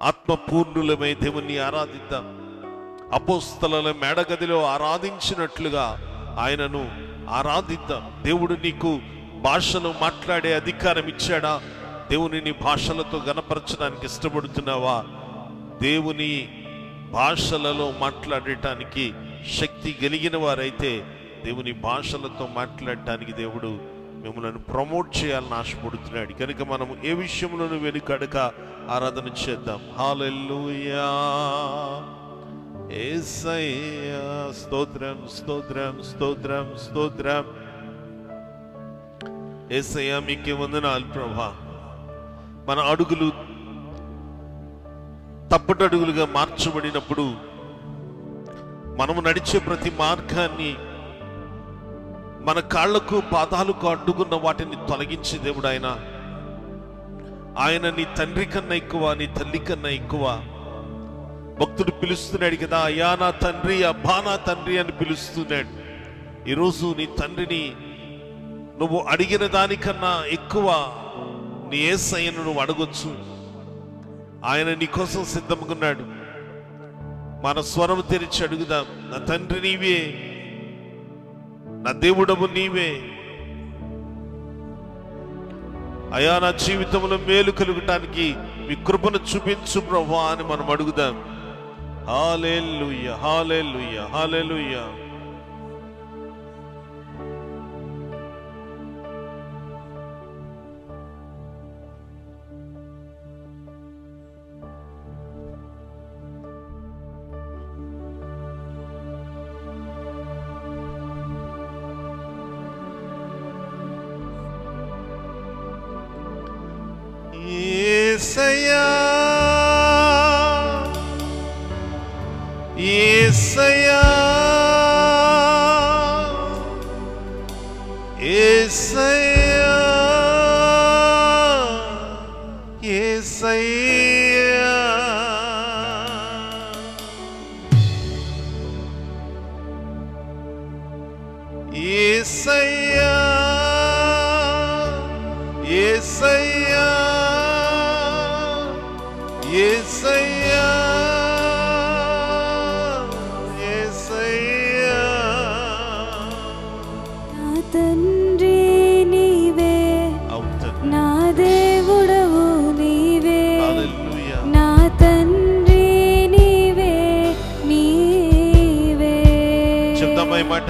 ఆత్మపూర్ణులమై దేవుణ్ణి ఆరాధిద్దాం. అపోస్తలుల మేడగదిలో ఆరాధించినట్లుగా ఆయనను ఆరాధిద్దాం. దేవుడు నీకు భాషలు మాట్లాడే అధికారం ఇచ్చాడా? దేవుని భాషలతో గణపరచడానికి ఇష్టపడుతున్నావా? దేవుని భాషలలో మాట్లాడటానికి శక్తి కలిగిన వారైతే దేవుని భాషలతో మాట్లాడటానికి దేవుడు మిమ్మల్ని ప్రమోట్ చేయాలని ఆశపడుతున్నాడు. కనుక మనం ఏ విషయంలోనూ వెనుకడక ఆరాధన చేద్దాం. హల్లెలూయా, యేసయ్యా, స్తోత్రం స్తోత్రం స్తోత్రం స్తోత్రం. యేసయ్యా మీకే వందనాలు ప్రభువా. మన అడుగులు తప్పటడుగులుగా మార్చబడినప్పుడు మనము నడిచే ప్రతి మార్గాన్ని, మన కాళ్లకు పాదాలకు అడ్డుకున్న వాటిని తొలగించి దేవుడు ఆయన నీ తండ్రి కన్నా ఎక్కువ, నీ తల్లి కన్నా ఎక్కువ. భక్తుడు పిలుస్తున్నాడు కదా, అయ్యా నా తండ్రి, అబ్బా నా తండ్రి అని పిలుస్తున్నాడు. ఈరోజు నీ తండ్రిని నువ్వు అడిగిన దానికన్నా ఎక్కువ నీ యేసయ్యను నువ్వు అడగొచ్చు. ఆయన నీ కోసం సిద్ధంగా ఉన్నాడు. మన స్వరం తెరిచి అడుగుదాం. నా తండ్రి నీవే, నా దేవుడవు నీవే. అయా నా జీవితంలో మేలు కలుగటానికి మీ కృపను చూపించు ప్రభువా అని మనం అడుగుదాం. హల్లెలూయా, హల్లెలూయా, హల్లెలూయా. యేసయ్యా, యేసయ్యా, యేసయ్యా, యేసయ్యా. యేసయ్యా, యేసయ్యా, యేసయ్యా, యేసయ్యా. నా తండ్రి నీవే, నా దేవుడవు నీవే. హల్లెలూయా. నా తండ్రి నీవే, నీవే. చెప్దామా ఈ మాట?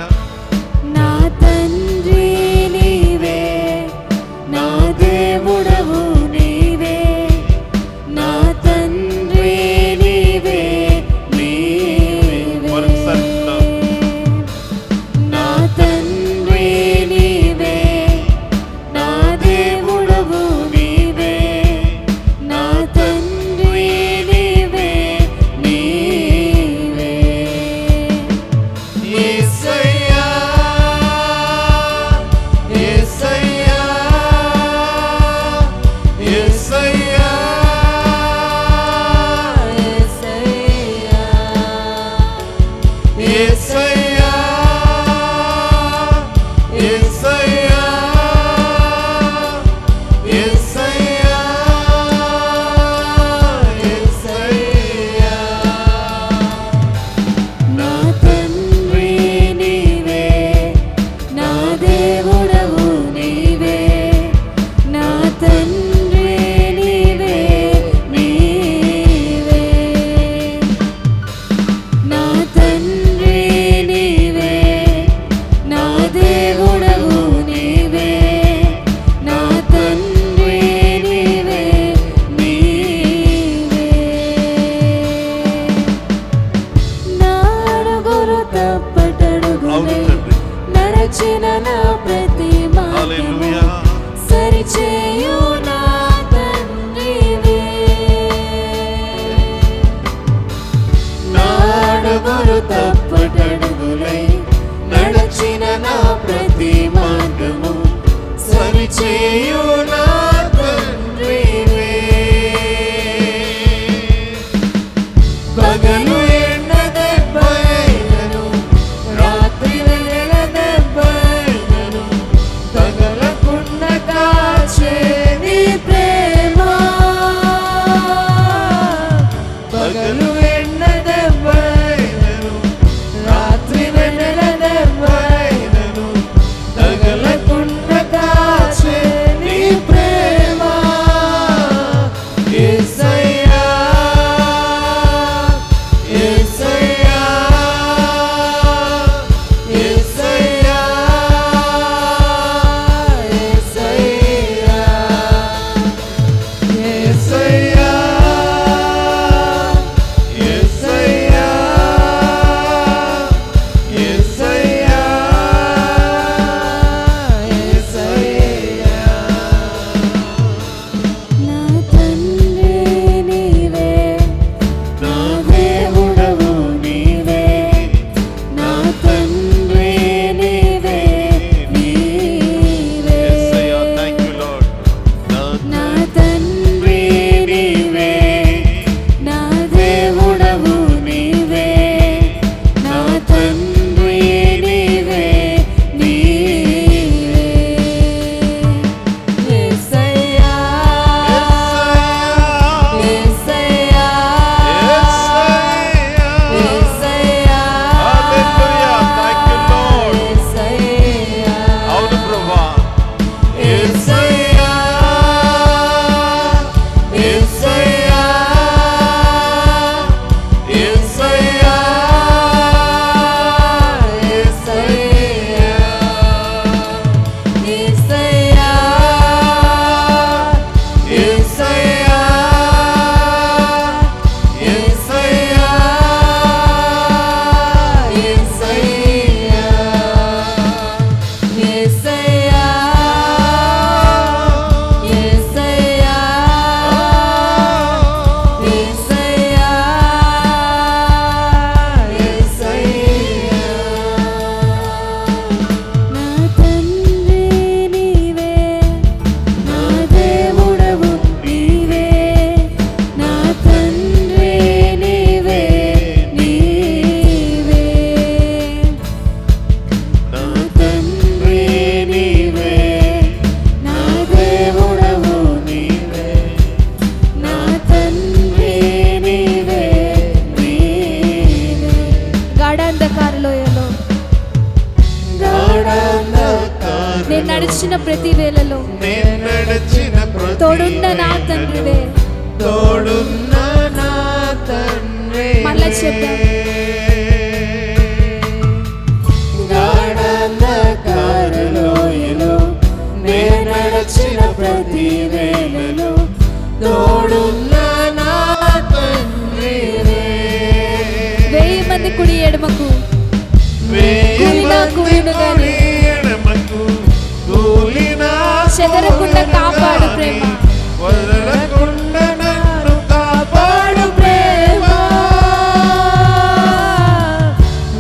నా తండ్రి నీవే, నా దేవుడవు నీవే. నా తండ్రి నీవే, నీవే. నా తండ్రి నీవే, నా దేవుడవు నీవే. నా తండ్రి నీవే, నీవే. యేసయ్యా, యేసయ్యా, యేసయ్యా, యేసయ్యా, యేసయ్యా, యేసయ్యా, యేసయ్యా. నా తండ్రి నీవే, నా దేవుడవు నీవే. నా తండ్రి నీవే, నీవే. నా తండ్రి నీవే, నా దేవుడవు నీవే. నా తండ్రి నీవే, నీవే. నా అడుగులు తప్పటడుగులై నడచిన నా ప్రతి హల్లెలూయా. మార్గము సరిచేయు నా తండ్రివే. నా అడుగులు తప్పటడుగులై నడచిన నా ప్రతి మార్గము సరిచేయు నా తండ్రివే. పగలు ఎండ దెబ్బైనను, రాత్రి వెన్నెల దెబ్బైనను, తగలకుండా కాచే నీ ప్రేమ. పగలు ఎండ దెబ్బైనను రాత్రి వెన్నెల దెబ్బైనను తగలకుండా కాచే నీ ప్రేమ యేసయ్యా యేసయ్యా యేసయ్యా యేసయ్యా యేసయ్యా యేసయ్యా యేసయ్యా నా తండ్రి నీవే నా దేవుడవు నీవే నా తండ్రి నీవే నీవే యేసయ్యా థాంక్ యూ లార్డ్ నా తండ్రి నీవే నా దేవుడవు నీవే నా తండ్రి నీవే నీవే యేసయ్యా యేసయ్యా యేసయ్యా హల్లెలూయా థాంక్ యూ లార్డ్ యేసయ్యా అవును ప్రభువా యేసయ్యా యేసయ్యా యేసయ్యా యేసయ్యా యేసయ్యా యేసయ్యా యేసయ్యా యేసయ్యా యేసయ్యా యేసయ్యా యేసయ్యా నా తండ్రి నీవే నా దేవుడవు నీవే నా తండ్రి నీవే నీవే నా తండ్రి నీవే నా దేవుడవు నీవే నా తండ్రి నీవే నీవే గాఢాంధకార లోయలో నేను నడిచిన ప్రతి వేళలో నేను నడిచిన ప్రతి తోడున్న నా తండ్రివే తోడున్న నా తండ్రి మళ్ళా చెప్దాం. గాఢాంధకారలోయలో నేను నడిచిన ప్రతి వేళలో తోడున్న నా తండ్రివే 1000 మంది కుడి ఎడమకు కూలినా కూలిన గాని చెదరకుండా కాపాడు ప్రేమ వదలకుండా నన్ను కాపాడు ప్రేమ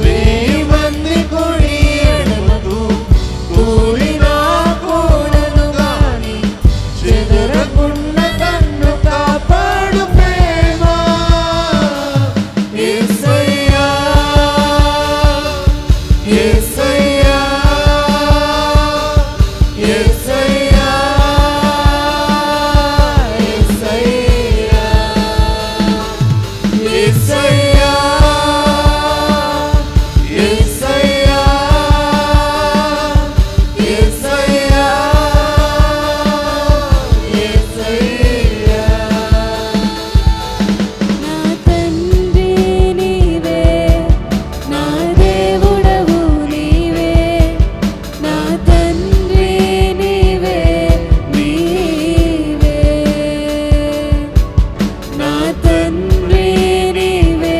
1000 మంది కుడి ఎడమకు కూలినా కూడను గాని చెదరకుండా నన్ను కాపాడు ప్రేమ యేసయ్యా యేసయ్యా యేసయ్యా యేసయ్యా యేసయ్యా యేసయ్యా యేసయ్యా నా తండ్రి నీవే నా దేవుడవు నీవే నా తండ్రి నీవే నీవే నా తండ్రి నీవే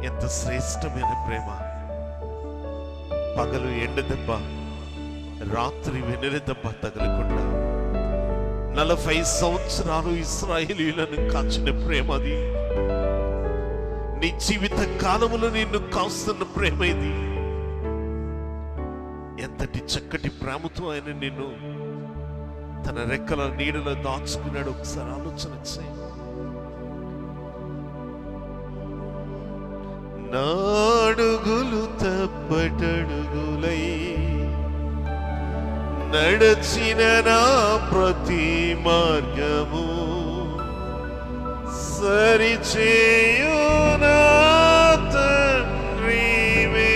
ఎంత శ్రేష్టమైన ప్రేమ. పగలు ఎండ దెబ్బ, రాత్రి వెన్నెల దెబ్బ తగలకుండా 40 సంవత్సరాలు ఇశ్రాయేలీయులను కాచిన ప్రేమ అది. నీ జీవిత కాలములో నిన్ను కాస్తున్న ప్రేమ ఇది. ఎంతటి చక్కటి ప్రేమతో ఆయన నిన్ను తన రెక్కల నీడలో దాచుకున్నాడు. ఒకసారి ఆలోచన చేయి. నాడుగులు తప్పటడుగులై నడచిన నా ప్రతి మార్గము సరిచేయు నా తండ్రివే.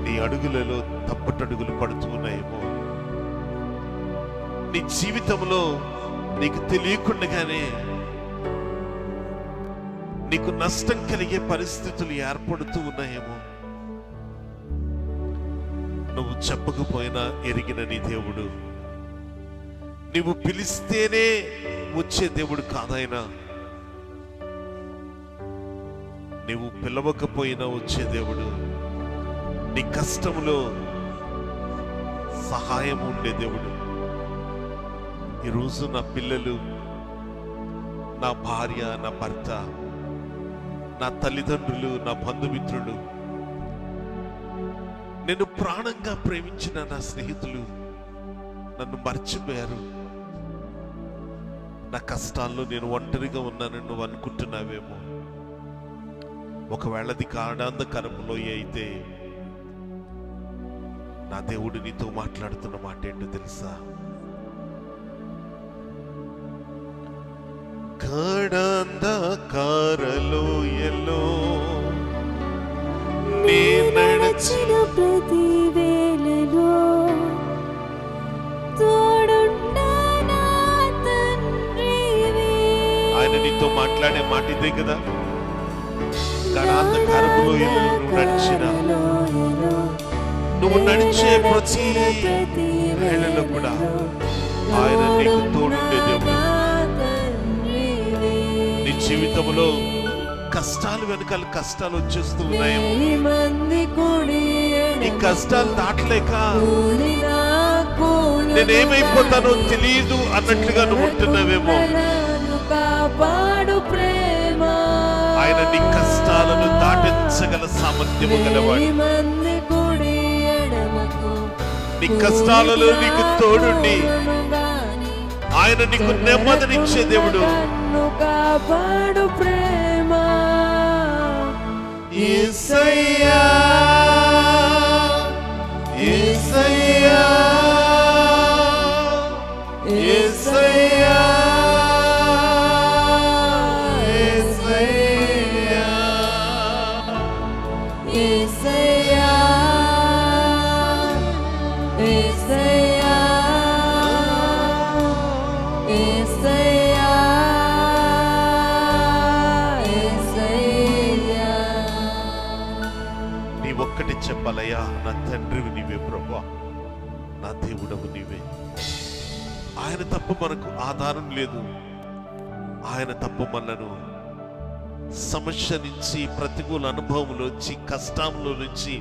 నీ అడుగులలో తప్పటడుగులు పడుతూ ఉన్నాయేమో. నీ జీవితంలో నీకు తెలియకుండానే నీకు నష్టం కలిగే పరిస్థితులు ఏర్పడుతూ ఉన్నాయేమో. నువ్వు చెప్పకపోయినా ఎరిగిన నీ దేవుడు, నువ్వు పిలిస్తేనే వచ్చే దేవుడు కాదాయనా. నువ్వు పిలవకపోయినా వచ్చే దేవుడు, నీ కష్టములో సహాయం ఉండే దేవుడు. ఈరోజు నా పిల్లలు, నా భార్య, నా భర్త, నా తల్లిదండ్రులు, నా బంధుమిత్రులు, నేను ప్రాణంగా ప్రేమించిన నా స్నేహితులు నన్ను మర్చిపోయారు. నా కష్టాల్లో నేను ఒంటరిగా ఉన్నానని నువ్వు అనుకుంటున్నావేమో. ఒకవేళ అది కాడాంధకరంలో అయితే నా దేవుడు నీతో మాట్లాడుతున్న మాట ఏంటో తెలుసా? కాడాంధకారలోయలో నే నడచిన ప్రతి వేళలో తోడుండా నా తండ్రివే. ఆయన నీతో మాట్లాడే మాట ఇదే కదా. గాఢాంధకారములో నువ్వు నడిచే ప్రతి వేళలో కూడా ఆయన నీకు తోడుండే దేవుడు. నీ జీవితంలో కష్టాలు వెనకాల కష్టాలు వచ్చేస్తూ ఉన్నాయేమో. ఈ కష్టాలు దాటలేక నేనేమైపోతానో తెలియదు అన్నట్లుగా నువ్వు ఉంటున్నావేమో. ఆయన నీ కష్టాలను దాటించగల సామర్థ్యము గలవాడు. నీ కష్టాలలో నీకు తోడుండి ఆయన నీకు నెమ్మదినిచ్చే దేవుడు. కాపాడు ప్రేమ యేసయ్యా యేసయ్యా యేసయ్యా యేసయ్యా యేసయ్యా యేసయ్యా యేసయ్యా యేసయ్యా. నీ ఒక్కటి చెప్పాలయ్యా, నా తండ్రివి నీవే ప్రభువా, నా దేవుడవు నీవే. ఆయన తప్ప మనకు ఆధారం లేదు. ఆయన తప్ప మనను సమస్య నుంచి, ప్రతికూల అనుభవంలోంచి, కష్టంలో నుంచి,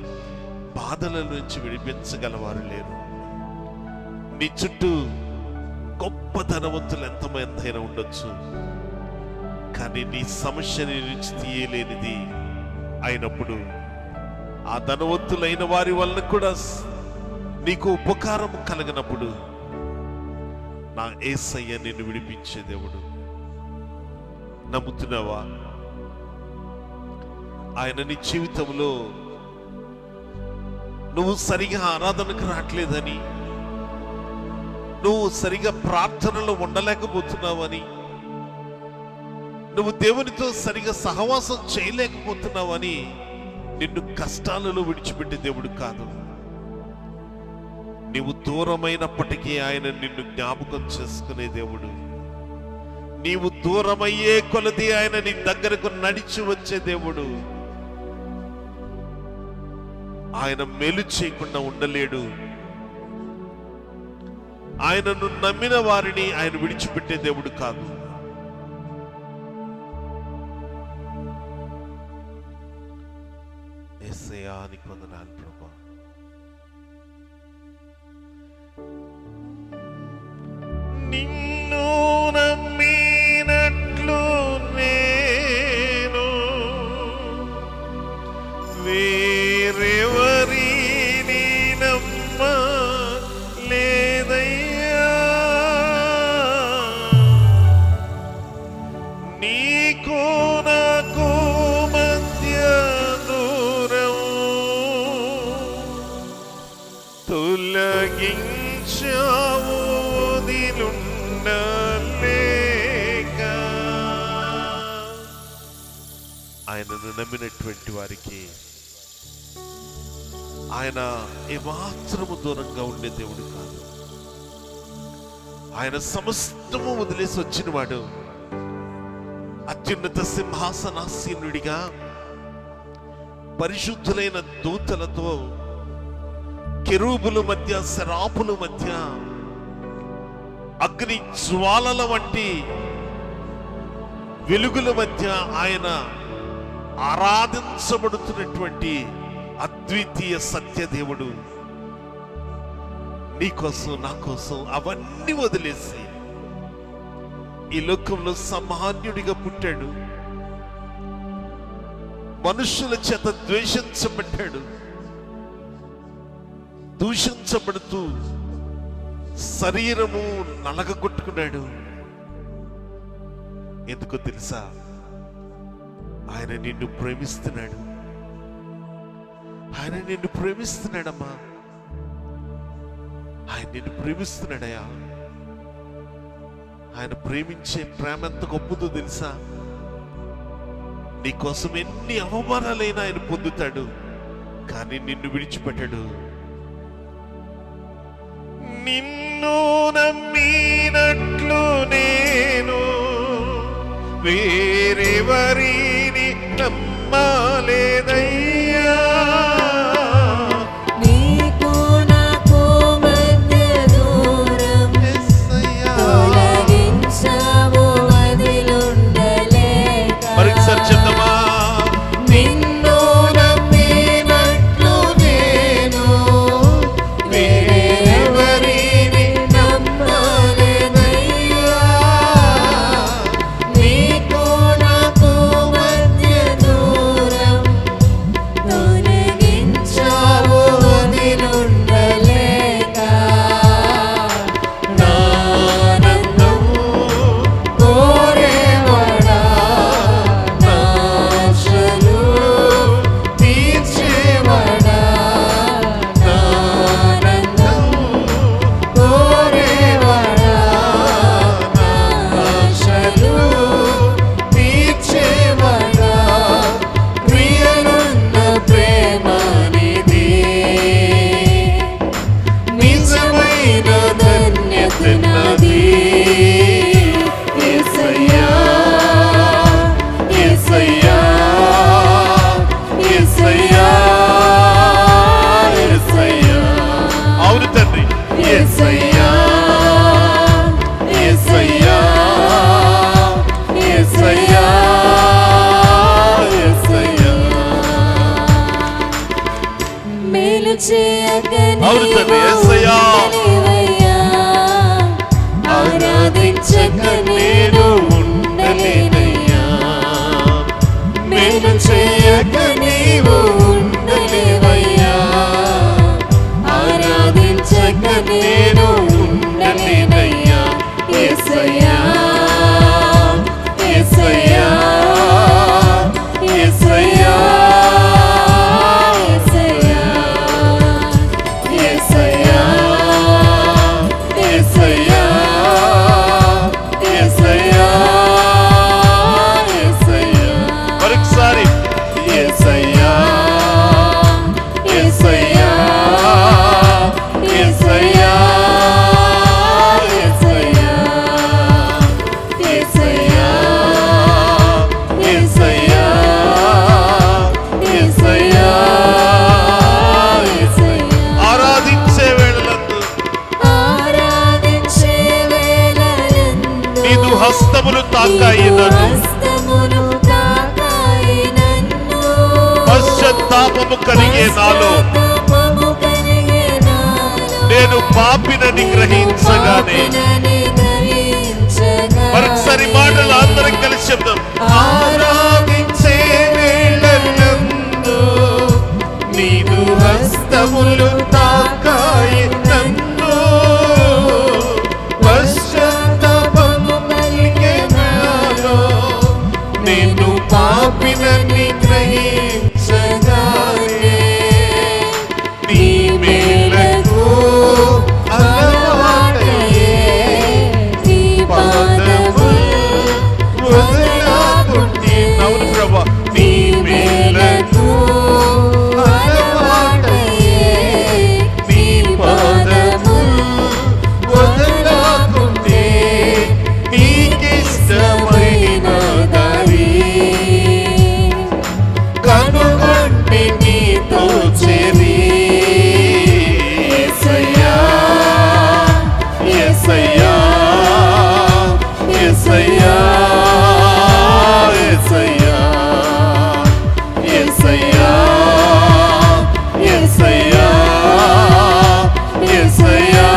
బాధల నుంచి విడిపించగలవారు లేరు. నీ చుట్టూ గొప్ప ధనవంతులు ఎంతమందైనా ఉండొచ్చు, కానీ నీ సమస్యని నుంచి తీయలేనిది అయినప్పుడు ఆ ధనవంతులైన వారి వల్ల కూడా నీకు ఉపకారం కలగనప్పుడు నా యేసయ్య నిన్ను విడిపించే దేవుడు. నమ్ముతున్నావా? ఆయన నీ జీవితంలో నువ్వు సరిగా ఆరాధనకు రావట్లేదని, నువ్వు సరిగా ప్రార్థనలో ఉండలేకపోతున్నావని, నువ్వు దేవునితో సరిగా సహవాసం చేయలేకపోతున్నావని నిన్ను కష్టాలలో విడిచిపెట్టే దేవుడు కాదు. నీవు దూరమైనప్పటికీ ఆయన నిన్ను జ్ఞాపకం చేసుకునే దేవుడు. నీవు దూరమయ్యే కొలది ఆయన నీ దగ్గరకు నడిచి వచ్చే దేవుడు. ఆయన మేలు చేయకుండా ఉండలేడు. ఆయనను నమ్మిన వారిని ఆయన విడిచిపెట్టే దేవుడు కాదు. యేసయ్యా నీకు వందనాలు ప్రభా. నిన్ను నమ్మినట్లు నేను వేరెవరిని నమ్మలేదయ్యా. నీకు నాకు మధ్య దూరం తొలగించావు వదిలుండలేక. ఆయనను నమ్మినటువంటి వారికి ఆయన ఏమాత్రము దూరంగా ఉండే దేవుడు కాదు. ఆయన సమస్తము వదిలేసి వచ్చినవాడు. అత్యున్నత సింహాసనాసీనుడిగా పరిశుద్ధులైన దూతలతో కెరూబుల మధ్య శరాపుల మధ్య అగ్ని జ్వాలల వంటి వెలుగుల మధ్య ఆయన ఆరాధించబడుతున్నటువంటి అద్వితీయ సత్యదేవుడు నీకోసం నా కోసం అవన్నీ వదిలేసి ఈ లోకంలో సామాన్యుడిగా పుట్టాడు. మనుషుల చేత ద్వేషించబడ్డాడు. దూషించబడుతూ శరీరము నలగగొట్టుకున్నాడు. ఎందుకో తెలుసా? ఆయన నిన్ను ప్రేమిస్తున్నాడు. ఆయన నిన్ను ప్రేమిస్తున్నాడమ్మా. ఆయన నిన్ను ప్రేమిస్తున్నాడయా. ఆయన ప్రేమించే ప్రేమ ఎంత గొప్పదో తెలుసా? నీకోసం ఎన్ని అవమానాలైనా ఆయన పొందుతాడు, కానీ నిన్ను విడిచిపెట్టాడు. నిన్ను నమ్మినట్లు నేను వేరెవరిని నమ్మలేదయ్యా. నీకు నాకు మధ్య దూరం తొలగించావు వదిలుండలేక. మరొకసారి చెప్తామా? నిన్ను నమ్మినట్లు నేను వేరెవరిని నమ్మలేదయ్యా. నీకు నాకు మధ్య దూరం తొలగించావు వదిలుండలేక. నా ఆనందం కోరేవాడా, నా ఆశలు తీర్చేవాడా. నా ఆనందం కోరేవాడా, నా ఆశలు తీర్చేవాడా. ప్రియనున్న ప్రేమ నిధి, నిజమైన ధన్యత నాది. యేసయ్యా, యేసయ్యా, యేసయ్యా, యేసయ్యా. అవును తండ్రి. యేసయ్యా, యేసయ్యా, యేసయ్యా, యేసయ్యా. మేలు చేయక అవును తండ్రి. యేసయ్యా. నీవయ్యా, ఆరాధించక నేను ఉండలేనయ్యా. మేలు చేయక నీవు ఉండలేవయ్యా, ఆరాధించక నేను ఉండలేనయ్యా. యేసయ్యా, యేసయ్యా, యేసయ్యా, యేసయ్యా, యేసయ్యా, యేసయ్యా, యేసయ్యా, యేసయ్యా. మరొకసారి యేసయ్యా, యేసయ్యా, యేసయ్యా, యేసయ్యా, యేసయ్యా, యేసయ్యా, యేసయ్యా, యేసయ్యా. ఆరాధించే వేళలందు ఆరాధించే వేళలందు నీదు హస్తములు తాకాయి నన్ను. హస్తములు తాకాయి నన్ను. పశ్చాత్తాపము కలిగే నాలో నేను పాపినని గ్రహించగానే. మరొకసారి మాటలు అందరం కలిసి చెప్దాం. ఆరాధించే వేళలందు నీదు హస్తములు తాకాయి నన్ను. పశ్చాత్తాపము కలిగే నాలో నేను పాపినని గ్రహించగానే. నీ మేలకు అలవాటయ్యే నీ పాదములు వదలకుంటే. అవును ప్రభా, నీ మేలకు అలవాటయ్యే నీ పాదములు వదలకుంటే. నీకిష్టమైన దారి కనుగొంటి నీతో చేరి. యేసయ్యా యేసయ్యా యేసయ్యా యేసయ్యా యేసయ్యా యేసయ్యా యేసయ్యా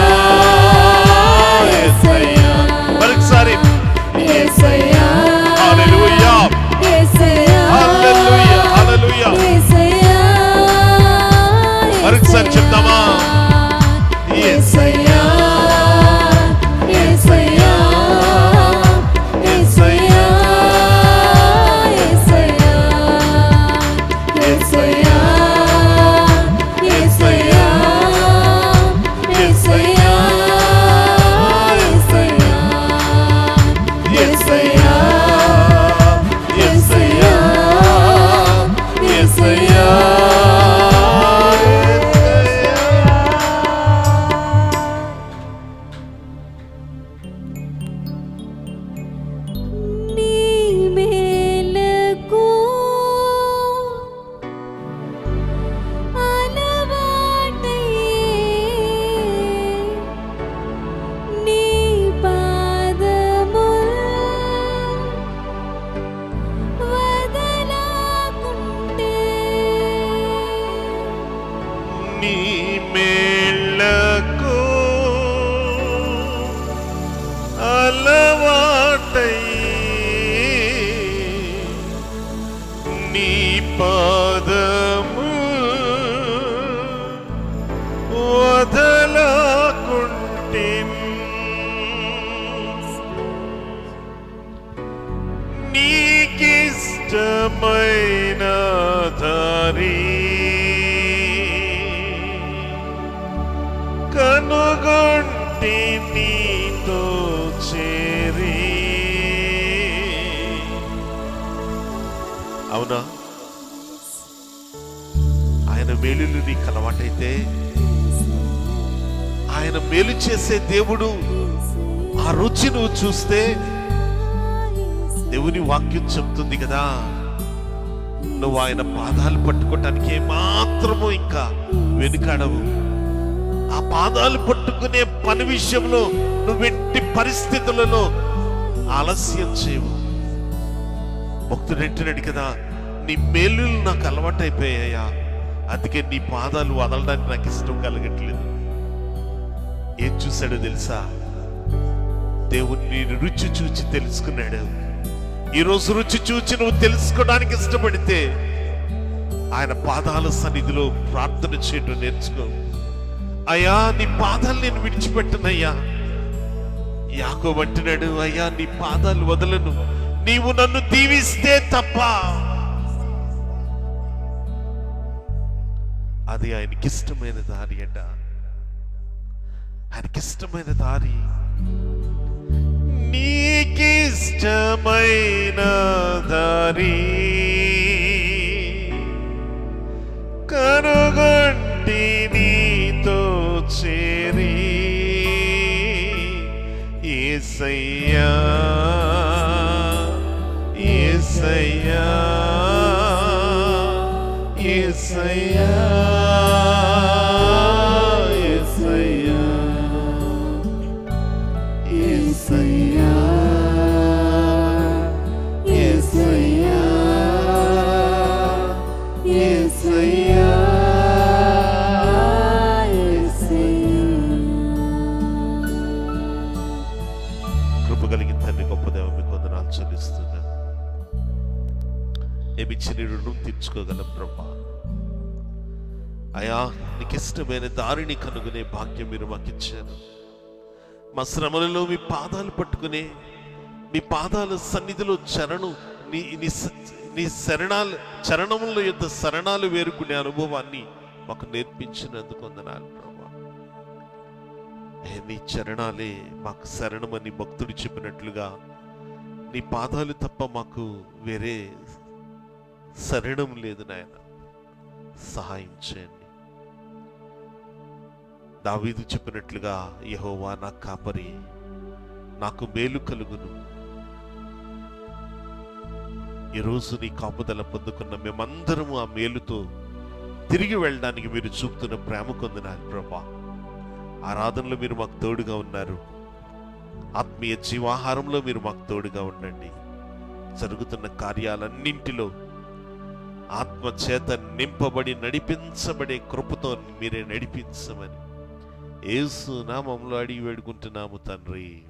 యేసయ్యా. మరొకసారి యేసయ్యా హల్లెలూయా హల్లెలూయా హల్లెలూయా. మరొకసారి చెప్తామా? యేసయ్యా యేసయ్యా యేసయ్యా యేసయ్యా యేసయ్యా యేసయ్యా యేసయ్యా యేసయ్యా యేసయ్యా యేసయ్యా యేసయ్యా. నీ మేలకు అలవాటయ్యే నీ పాదములు వదలకుంటే. నీ మేళ్ళకు అలవాటయ్యే నీ పాదము వదలకుంటిన్. నీకిష్టమైన దారి కనుగొంటి నీతో చేరి. అవునా? ఆయన మేలులు నీకు అలవాటైతే, ఆయన మేలు చేసే దేవుడు ఆ రుచి నువ్వు చూస్తే, దేవుని వాక్యం చెప్తుంది కదా, నువ్వు ఆయన పాదాలు పట్టుకోవటానికి మాత్రము ఇంకా వెనుకాడవు. ఆ పాదాలు పట్టుకునే పని విషయంలో నువ్వు ఎట్టి పరిస్థితులలో ఆలస్యం చేయవు. భక్తుడు అంటున్నాడు కదా, నీ మేలు నాకు అలవాటైపోయాయా, అందుకే నీ పాదాలు వదలడానికి నాకు ఇష్టం కలగట్లేదు. ఏం చూశాడో తెలుసా? దేవుని రుచి చూచి తెలుసుకున్నాడు. ఈరోజు రుచి చూచి నువ్వు తెలుసుకోవడానికి ఇష్టపడితే ఆయన పాదాల సన్నిధిలో ప్రార్థన చేయడం నేర్చుకో. అయ్యా నీ పాదాలు నేను విడిచిపెట్టనయ్యా. యాకోబు అంటున్నాడు, అయ్యా నీ పాదాలు వదలను, నీవు నన్ను దీవిస్తే తప్ప. అది ఆయనకిష్టమైన దారి అంట, ఆయనకిష్టమైన దారి. నీకిష్టమైన దారి కనుగొంటి నీతో చేరి. యేసయ్యా యేసయ్యా యేసయ్యా యేసయ్యా యేసయ్యా యేసయ్యా యేసయ్యా స్తుతిస్తున్నాను. ఏమిచ్చి నీ రుణం తీర్చుకోగలం ప్రభా. అయా, నీకు ఇష్టమైన దారిని కనుగొనే భాగ్యం మీరు మాకు ఇచ్చారు. మా శ్రమలలో మీ పాదాలు పట్టుకునే, మీ పాదాల సన్నిధిలో నీ చరణముల యొక్క శరణాలు వేరుకునే అనుభవాన్ని మాకు నేర్పించినందుకు వందనాలు ప్రభా. నీ చరణాలే మాకు శరణమని భక్తుడు చెప్పినట్లుగా నీ పాదాలు తప్ప మాకు వేరే శరణం లేదు నాయన. సహాయం చేయండి. దావీదు చెప్పినట్లుగా, యెహోవా నా కాపరి, నాకు మేలు కలుగును. ఈరోజు నీ కాపుదల పొందుకున్న మేమందరము ఆ మేలుతో తిరిగి వెళ్ళడానికి మీరు చూపుతున్న ప్రేమ కొందనాలు ప్రభా. ఆరాధనలో మీరు మాకు తోడుగా ఉన్నారు. ఆత్మీయ జీవాహారంలో మీరు మాకు తోడుగా ఉండండి. జరుగుతున్న కార్యాలన్నింటిలో ఆత్మ చేత నింపబడి నడిపించబడే కృపతో మీరే నడిపించమని యేసు నామములో అడిగి వేడుకుంటున్నాము తండ్రి.